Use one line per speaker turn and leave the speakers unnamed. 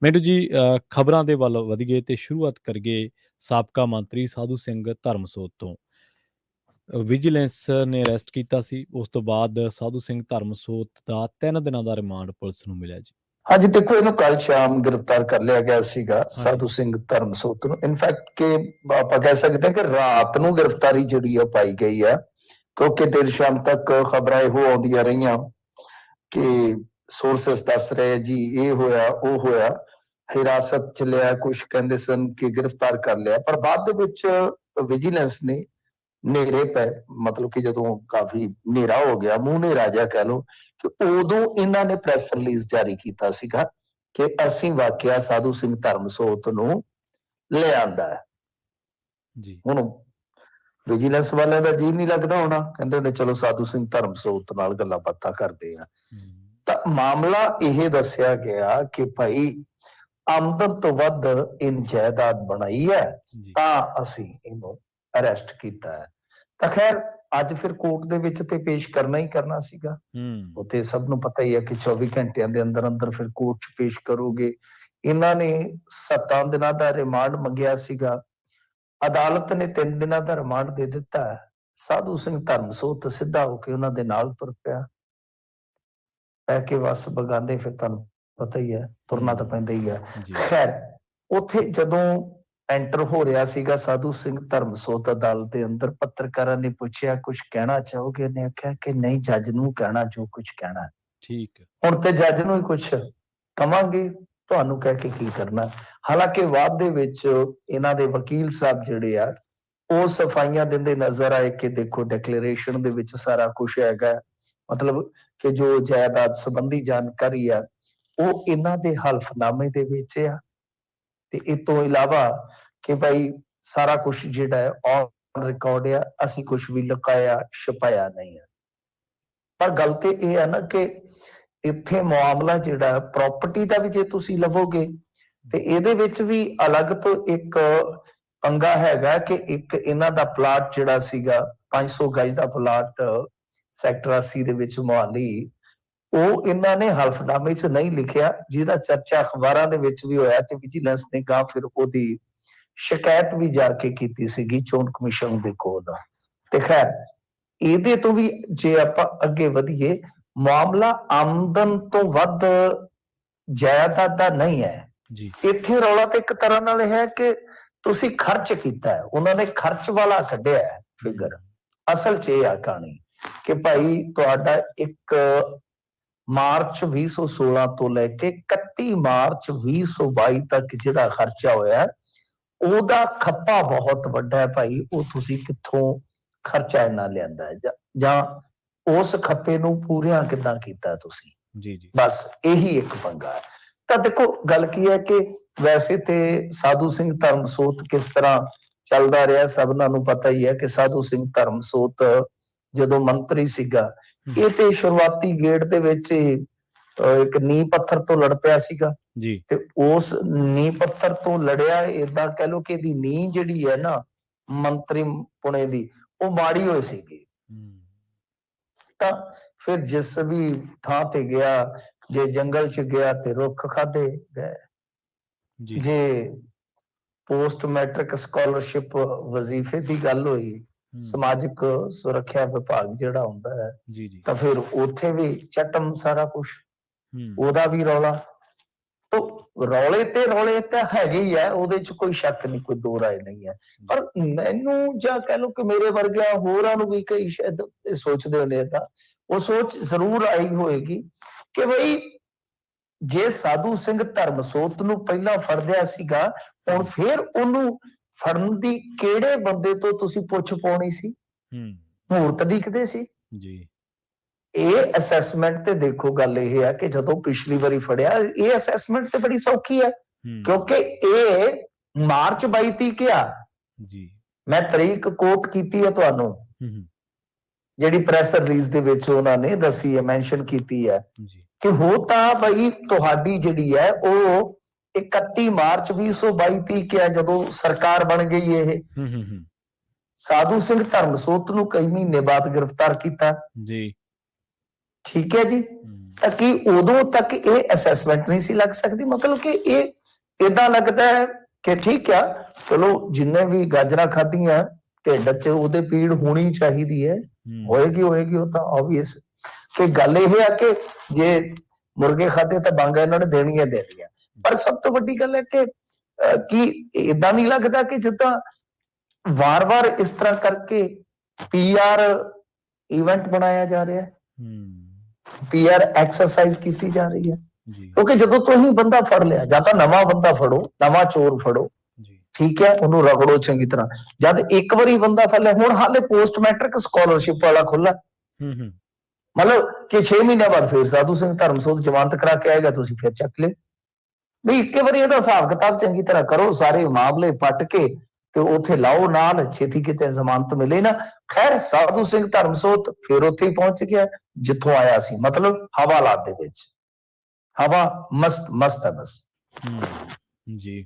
ਮਿੰਟੂ ਜੀ, ਖਬਰਾਂ ਦੇ ਵੱਲ ਵਧੀਏ ਤੇ ਸ਼ੁਰੂਆਤ ਕਰੀਏ ਸਾਬਕਾ ਮੰਤਰੀ ਸਾਧੂ ਸਿੰਘ ਧਰਮਸੋਤ ਤੋਂ। ਵਿਜੀਲੈਂਸ ਨੇ ਅਰੈਸਟ ਕੀਤਾ ਸੀ। ਉਸ ਤੋਂ ਬਾਅਦ ਸਾਧੂ ਸਿੰਘ ਧਰਮਸੋਤ ਦਾ 3 ਦਿਨਾਂ ਦਾ ਰਿਮਾਂਡ ਪੁਲਿਸ ਨੂੰ ਮਿਲਿਆ ਜੀ।
ਹਾਂਜੀ, ਦੇਖੋ ਇਹਨੂੰ ਕੱਲ ਸ਼ਾਮ ਗ੍ਰਿਫਤਾਰ ਕਰ ਲਿਆ ਗਿਆ ਸੀਗਾ
ਹਾਂਜੀ।
ਸਾਧੂ ਸਿੰਘ ਧਰਮਸੋਤ ਨੂੰ। ਇਨਫੈਕਟ ਕਿ ਆਪਾਂ ਕਹਿ ਸਕਦੇ ਹਾਂ ਕਿ ਰਾਤ ਨੂੰ ਗ੍ਰਿਫਤਾਰੀ ਜਿਹੜੀ ਆ ਪਾਈ ਗਈ ਆ, ਕਿਉਂਕਿ ਦੇਰ ਸ਼ਾਮ ਤੱਕ ਖਬਰਾਂ ਇਹੋ ਆਉਂਦੀਆਂ ਰਹੀਆਂ ਕਿ ਸੋਰਸਸ ਦੱਸ ਰਹੇ ਜੀ ਇਹ ਹੋਇਆ ਉਹ ਹੋਇਆ, ਹਿਰਾਸਤ ਚ ਲਿਆ, ਕੁਝ ਕਹਿੰਦੇ ਸਨ ਕਿ ਗ੍ਰਿਫਤਾਰ ਕਰ ਲਿਆ। ਪਰ ਬਾਅਦ ਦੇ ਵਿੱਚ ਵਿਜੀਲੈਂਸ ਨੇ ਨੇਰੇ ਪੈ, ਮਤਲਬ ਕਿ ਜਦੋਂ ਕਾਫੀ ਹਨੇਰਾ ਹੋ ਗਿਆ, ਮੂੰਹ ਹਨੇਰਾ ਜਿਹਾ ਕਹਿ ਲਓ, ਕਿ ਉਦੋਂ ਇਹਨਾਂ ਨੇ ਪ੍ਰੈਸ ਰਿਲੀਜ਼ ਜਾਰੀ ਕੀਤਾ ਸੀਗਾ ਕਿ ਅਸੀਂ ਵਾਕਿਆ ਸਾਧੂ ਸਿੰਘ ਧਰਮਸੋਤ ਨੂੰ ਲੈ ਆਂਦਾ ਹੈ
ਜੀ।
ਹੁਣ ਵਿਜੀਲੈਂਸ ਵਾਲਿਆਂ ਦਾ ਜੀ ਨਹੀਂ ਲੱਗਦਾ ਹੋਣਾ, ਕਹਿੰਦੇ ਨੇ ਚਲੋ ਸਾਧੂ ਸਿੰਘ ਧਰਮਸੋਤ ਨਾਲ ਗੱਲਾਂ ਬਾਤਾਂ ਕਰਦੇ ਆ। ਤਾਂ ਮਾਮਲਾ ਇਹ ਦੱਸਿਆ ਗਿਆ ਕਿ ਭਾਈ ਆਮਦਨ ਤੋਂ ਵੱਧ ਇਨ ਜਾਇਦਾਦ ਬਣਾਈ ਹੈ ਤਾਂ ਅਸੀਂ ਇਹਨੂੰ ਅਰੈਸਟ ਕੀਤਾ ਹੈ। ਤਾਂ ਖੈਰ ਅੱਜ ਫਿਰ ਕੋਰਟ ਦੇ ਵਿੱਚ ਤੇ ਪੇਸ਼ ਕਰਨਾ ਹੀ ਕਰਨਾ ਸੀਗਾ। ਉੱਥੇ ਸਭ ਨੂੰ ਪਤਾ ਹੀ ਹੈ ਕਿ 24 ਘੰਟਿਆਂ ਦੇ ਅੰਦਰ ਅੰਦਰ ਫਿਰ ਕੋਰਟ 'ਚ ਪੇਸ਼ ਕਰੋਗੇ। ਇਹਨਾਂ ਨੇ 7 ਦਿਨਾਂ ਦਾ ਰਿਮਾਂਡ ਮੰਗਿਆ ਸੀਗਾ, ਅਦਾਲਤ ਨੇ 3 ਦਿਨਾਂ ਦਾ ਰਿਮਾਂਡ ਦੇ ਦਿੱਤਾ। ਸਾਧੂ ਸਿੰਘ ਧਰਮਸੋਤ ਸਿੱਧਾ ਹੋ ਕੇ ਉਹਨਾਂ ਦੇ ਨਾਲ ਤੁਰ ਪਿਆ, ਪੈ ਕੇ ਵਸ ਬਗਾਨੇ। ਫਿਰ ਤੁਹਾਨੂੰ ਪਤਾ ਹੀ ਹੈ, ਤੁਰਨਾ ਤਾਂ ਪੈਂਦਾ ਹੀ ਹੈ। ਖੈਰ ਉੱਥੇ ਜਦੋਂ ਐਂਟਰ ਹੋ ਰਿਹਾ ਸੀਗਾ ਸਾਧੂ ਸਿੰਘ ਧਰਮਸੋਤ ਅਦਾਲਤ ਦੇ ਅੰਦਰ, ਪੱਤਰਕਾਰਾਂ ਨੇ ਪੁੱਛਿਆ ਕੁਝ ਕਹਿਣਾ ਚਾਹੋਗੇ? ਨੇ ਆਖਿਆ ਕਿ ਨਹੀਂ, ਜੱਜ ਨੂੰ ਕਹਿਣਾ ਜੋ ਕੁਝ ਕਹਿਣਾ।
ਠੀਕ ਹੈ,
ਹੁਣ ਤੇ ਜੱਜ ਨੂੰ ਹੀ ਕੁਝ ਕਵਾਂਗੇ, ਤੁਹਾਨੂੰ ਕਹਿ ਕੇ ਕੀ ਕਰਨਾ। ਹਾਲਾਂਕਿ ਬਾਅਦ ਦੇ ਵਿੱਚ ਇਹਨਾਂ ਦੇ ਵਕੀਲ ਸਾਹਿਬ ਜਿਹੜੇ ਆ ਉਹ ਸਫਾਈਆਂ ਦਿੰਦੇ ਨਜ਼ਰ ਆਏ ਕਿ ਦੇਖੋ ਡਿਕਲੇਰੇਸ਼ਨ ਦੇ ਵਿੱਚ ਸਾਰਾ ਕੁਝ ਹੈਗਾ, ਮਤਲਬ ਕਿ ਜੋ ਜਾਇਦਾਦ ਸੰਬੰਧੀ ਜਾਣਕਾਰੀ ਆ ਉਹ ਇਹਨਾਂ ਦੇ ਹਲਫਨਾਮੇ ਦੇ ਵਿੱਚ ਆ, ਤੇ ਇਹ ਤੋਂ ਇਲਾਵਾ ਕਿ ਭਾਈ ਸਾਰਾ ਕੁਝ ਜਿਹੜਾ ਹੈ ਔਨ ਰਿਕਾਰਡ ਆ, ਅਸੀਂ ਕੁਝ ਵੀ ਲੁਕਾਇਆ ਛੁਪਾਇਆ ਨਹੀਂ ਹੈ। ਪਰ ਗੱਲ ਤੇ ਇਹ ਹੈ ਨਾ ਕਿ ਇੱਥੇ ਮਾਮਲਾ ਜਿਹੜਾ ਪ੍ਰਾਪਰਟੀ ਦਾ ਵੀ ਜੇ ਤੁਸੀਂ ਲਵੋਗੇ ਤੇ ਇਹਦੇ ਵਿੱਚ ਵੀ ਅਲੱਗ ਤੋਂ ਇੱਕ ਪੰਗਾ ਹੈਗਾ ਕਿ ਇੱਕ ਇਹਨਾਂ ਦਾ ਪਲਾਟ ਜਿਹੜਾ ਸੀਗਾ 500 ਗਜ ਦਾ ਪਲਾਟ ਸੈਕਟਰ 80 ਦੇ ਵਿੱਚ ਮੁਹਾਲੀ, ਉਹ ਇਹਨਾਂ ਨੇ ਹਲਫਨਾਮੇ 'ਚ ਨਹੀਂ ਲਿਖਿਆ, ਜਿਹਦਾ ਚਰਚਾ ਅਖਬਾਰਾਂ ਦੇ ਵਿੱਚ ਵੀ ਹੋਇਆ ਤੇ ਵਿਜੀਲੈਂਸ ਨੇ ਕਹਾ ਫਿਰ ਉਹਦੀ ਸ਼ਿਕਾਇਤ ਵੀ ਜਾ ਕੇ ਕੀਤੀ ਸੀਗੀ ਚੋਣ ਕਮਿਸ਼ਨ ਦੇ ਕੋਲ। ਤੇ ਖੈਰ ਇਹਦੇ ਤੋਂ ਵੀ ਜੇ ਆਪਾਂ ਅੱਗੇ ਵਧੀਏ, ਮਾਮਲਾ ਆਮਦਨ ਤੋਂ ਵੱਧ ਜਾਇਦਾਦ ਦਾ ਨਹੀਂ ਹੈ
ਜੀ।
ਇੱਥੇ ਰੌਲਾ ਤੇ ਇੱਕ ਤਰ੍ਹਾਂ ਨਾਲ ਇਹ ਹੈ ਕਿ ਤੁਸੀਂ ਖਰਚ ਕੀਤਾ ਹੈ, ਉਹਨਾਂ ਨੇ ਖਰਚ ਵਾਲਾ ਕੱਢਿਆ ਹੈ ਫਿਗਰ। ਅਸਲ 'ਚ ਇਹ ਆ ਕਹਾਣੀ ਕਿ ਭਾਈ ਤੁਹਾਡਾ 1 ਮਾਰਚ 2016 ਤੋਂ ਲੈ ਕੇ 31 ਮਾਰਚ 2022 ਤੱਕ ਜਿਹੜਾ ਖਰਚਾ ਹੋਇਆ ਉਹਦਾ ਖੱਪਾ ਬਹੁਤ ਵੱਡਾ ਹੈ ਭਾਈ। ਉਹ ਤੁਸੀਂ ਕਿੱਥੋਂ ਖਰਚਾ ਇੰਨਾ ਲਿਆਂਦਾ ਹੈ ਜਾਂ ਉਸ ਖੱਪੇ ਨੂੰ ਪੂਰਿਆਂ ਕਿੱਦਾਂ ਕੀਤਾ ਤੁਸੀਂ?
ਜੀ ਜੀ,
ਬਸ ਇਹੀ ਇੱਕ ਪੰਗਾ ਹੈ। ਤਾਂ ਦੇਖੋ ਗੱਲ ਕੀ ਹੈ ਕਿ ਵੈਸੇ ਤੇ ਸਾਧੂ ਸਿੰਘ ਧਰਮਸੋਤ ਕਿਸ ਤਰ੍ਹਾਂ ਚੱਲਦਾ ਰਿਹਾ ਸਭਨਾਂ ਨੂੰ ਪਤਾ ਹੀ ਹੈ ਕਿ ਸਾਧੂ ਸਿੰਘ ਧਰਮਸੋਤ ਜਦੋਂ ਮੰਤਰੀ ਸੀਗਾ ਇਹ ਤੇ ਸ਼ੁਰੂਆਤੀ ਗੇੜ ਦੇ ਵਿੱਚ ਇੱਕ ਨੀਂਹ ਪੱਥਰ ਤੋਂ ਲੜ ਪਿਆ ਸੀਗਾ
ਜੀ।
ਤੇ ਉਸ ਨੀਂਹ ਪੱਥਰ ਤੋਂ ਲੜਿਆ, ਏਦਾਂ ਕਹਿ ਲਓ ਕਿ ਇਹਦੀ ਨੀਂਹ ਜਿਹੜੀ ਹੈ ਨਾ ਮੰਤਰੀ ਪੁਣੇ ਦੀ ਉਹ ਮਾੜੀ ਹੋਈ ਸੀਗੀ। ਤਾਂ ਫਿਰ ਜਿਸ ਵੀ ਥਾਂ ਤੇ ਗਿਆ, ਜੇ ਜੰਗਲ 'ਚ ਗਿਆ ਤੇ ਰੁੱਖ ਖਾਧੇ ਗਏ, ਜੇ ਪੋਸਟ ਮੈਟ੍ਰਿਕ ਸਕਾਲਰਸ਼ਿਪ ਵਜ਼ੀਫੇ ਦੀ ਗੱਲ ਹੋਈ, ਸਮਾਜਿਕ ਸੁਰੱਖਿਆ ਵਿਭਾਗ ਜਿਹੜਾ ਹੁੰਦਾ ਹੈ, ਤਾਂ ਫਿਰ ਉੱਥੇ ਵੀ ਚਟਮ ਸਾਰਾ ਕੁਝ, ਉਹਦਾ ਵੀ ਰੌਲਾ। ਤਾਂ ਰੌਲੇ ਤਾਂ ਹੈਗੇ ਹੀ ਹੈ, ਉਹਦੇ 'ਚ ਕੋਈ ਸ਼ੱਕ ਨਹੀਂ, ਕੋਈ ਦੋ ਰਾਏ ਨਹੀਂ ਹੈ। ਪਰ ਮੈਨੂੰ ਜਾਂ ਕਹਿ ਲਓ ਕਿ ਮੇਰੇ ਵਰਗਿਆਂ ਹੋਰਾਂ ਨੂੰ ਵੀ ਕਈ ਸ਼ਾਇਦ ਸੋਚਦੇ ਹੁੰਦੇ ਤਾਂ ਉਹ ਸੋਚ ਜ਼ਰੂਰ ਆਈ ਹੋਏਗੀ ਕਿ ਬਈ ਜੇ ਸਾਧੂ ਸਿੰਘ ਧਰਮਸੋਤ ਨੂੰ ਪਹਿਲਾਂ ਫੜਦਿਆ ਸੀਗਾ, ਹੁਣ ਫਿਰ ਉਹਨੂੰ ਫੜਨ ਦੀ ਕਿਹੜੇ ਬੰਦੇ ਤੋਂ ਤੁਸੀਂ ਪੁੱਛ ਪਾਉਣੀ ਸੀ? ਮੂਰਤ ਦਿਖਦੇ ਸੀ ਜੀ। ਇਹ ਅਸੈਸਮੈਂਟ ਤੇ ਦੇਖੋ, ਗੱਲ ਇਹ ਹੈ ਕਿ ਜਦੋਂ ਪਿਛਲੀ ਵਾਰੀ ਫੜਿਆ, ਇਹ ਅਸੈਸਮੈਂਟ ਤੇ ਬੜੀ ਸੌਖੀ ਹੈ ਕਿਉਂਕਿ ਇਹ ਮਾਰਚ 22 ਕਿਹਾ ਜੀ, ਮੈਂ ਤਰੀਕ ਕੋਟ ਕੀਤੀ ਹੈ ਤੁਹਾਨੂੰ, ਜਿਹੜੀ ਪ੍ਰੈਸ ਰਿਲੀਜ਼ ਦੇ ਵਿੱਚ ਉਹਨਾਂ ਨੇ ਦੱਸੀ ਹੈ, ਮੈਂਸ਼ਨ ਕੀਤੀ ਹੈ ਕਿ ਹੋ ਤਾਂ ਬਈ ਤੁਹਾਡੀ ਜਿਹੜੀ ਹੈ ਉਹ 31 ਮਾਰਚ 2022 ਕਿਹਾ ਜਦੋਂ ਸਰਕਾਰ ਬਣ ਗਈ। ਇਹ ਸਾਧੂ ਸਿੰਘ ਧਰਮਸੋਤ ਨੂੰ ਕਈ ਮਹੀਨੇ ਬਾਅਦ ਗ੍ਰਿਫਤਾਰ ਕੀਤਾ ਜੀ, ਠੀਕ ਹੈ ਜੀ। ਤਾਂ ਕਿ ਉਦੋਂ ਤੱਕ ਇਹ ਅਸੈਸਮੈਂਟ ਨਹੀਂ ਸੀ ਲੱਗ ਸਕਦੀ। ਮਤਲਬ ਕਿ ਇਹ ਇਦਾਂ ਲੱਗਦਾ ਹੈ ਕਿ ਠੀਕ ਆ, ਚਲੋ ਜਿੰਨੇ ਵੀ ਗਾਜਰਾਂ ਖਾਧੀਆਂ ਢਿੱਡ 'ਚ ਉਹਦੇ ਪੀੜ ਹੋਣੀ ਚਾਹੀਦੀ ਹੈ, ਹੋਏਗੀ ਉਹ ਤਾਂ ਆਬਵੀਅਸ। ਕਿ ਗੱਲ ਇਹ ਆ ਕਿ ਜੇ ਮੁਰਗੇ ਖਾਧੇ ਤਾਂ ਬਾਂਗਾ ਇਹਨਾਂ ਨੇ ਦੇਣੀਆਂ ਦੇਣੀਆਂ। ਪਰ ਸਭ ਤੋਂ ਵੱਡੀ ਗੱਲ ਹੈ ਕਿ ਕੀ ਇਦਾਂ ਨਹੀਂ ਲੱਗਦਾ ਕਿ ਜਿੱਦਾਂ ਵਾਰ-ਵਾਰ ਇਸ ਤਰ੍ਹਾਂ ਕਰਕੇ ਪੀਆਰ ਇਵੈਂਟ ਬਣਾਇਆ ਜਾ ਰਿਹਾ ਹੈ, ਪੀਆਰ ਐਕਸਰਸਾਈਜ਼ ਕੀਤੀ ਜਾ ਰਹੀ ਹੈ। ਕਿਉਂਕਿ ਜਦੋਂ ਤੁਸੀਂ ਬੰਦਾ ਫੜ ਲਿਆ, ਜਾਂ ਤਾਂ ਨਵਾਂ ਬੰਦਾ ਫੜੋ, ਨਵਾਂ ਚੋਰ ਫੜੋ, ਠੀਕ ਹੈ, ਉਹਨੂੰ ਰਗੜੋ ਚੰਗੀ ਤਰ੍ਹਾਂ। ਜਦ ਇੱਕ ਵਾਰੀ ਬੰਦਾ ਫੜ ਲਿਆ, ਹੁਣ ਹਾਲੇ ਪੋਸਟ ਮੈਟ੍ਰਿਕ ਸਕਾਲਰਸ਼ਿਪ ਵਾਲਾ ਖੁੱਲਾ, ਮਤਲਬ ਕਿ 6 ਮਹੀਨਿਆਂ ਬਾਅਦ ਫਿਰ ਸਾਧੂ ਸਿੰਘ ਧਰਮਸੋਤ ਜ਼ਮਾਨਤ ਕਰਾ ਕੇ ਆਏਗਾ, ਤੁਸੀਂ ਫਿਰ ਚੱਕ ਲਿਓ। ਵੀ ਇੱਕੇ ਵਾਰੀ ਇਹਦਾ ਹਿਸਾਬ ਕਿਤਾਬ ਚੰਗੀ ਤਰ੍ਹਾਂ ਕਰੋ, ਸਾਰੇ ਮਾਮਲੇ ਪੱਟ ਕੇ ਤੇ ਉੱਥੇ ਲਾਓ ਨਾਲ, ਛੇਤੀ ਕਿਤੇ ਜ਼ਮਾਨਤ ਮਿਲੇ ਨਾ। ਖੈਰ ਸਾਧੂ ਸਿੰਘ ਧਰਮਸੋਤ ਫਿਰ ਉੱਥੇ ਹੀ ਪਹੁੰਚ ਗਿਆ ਜਿੱਥੋਂ ਆਇਆ ਸੀ, ਮਤਲਬ ਹਵਾਲਾਤ ਦੇ ਵਿੱਚ। ਹਵਾ ਮਸਤ ਹੈ ਬਸ।
ਜੀ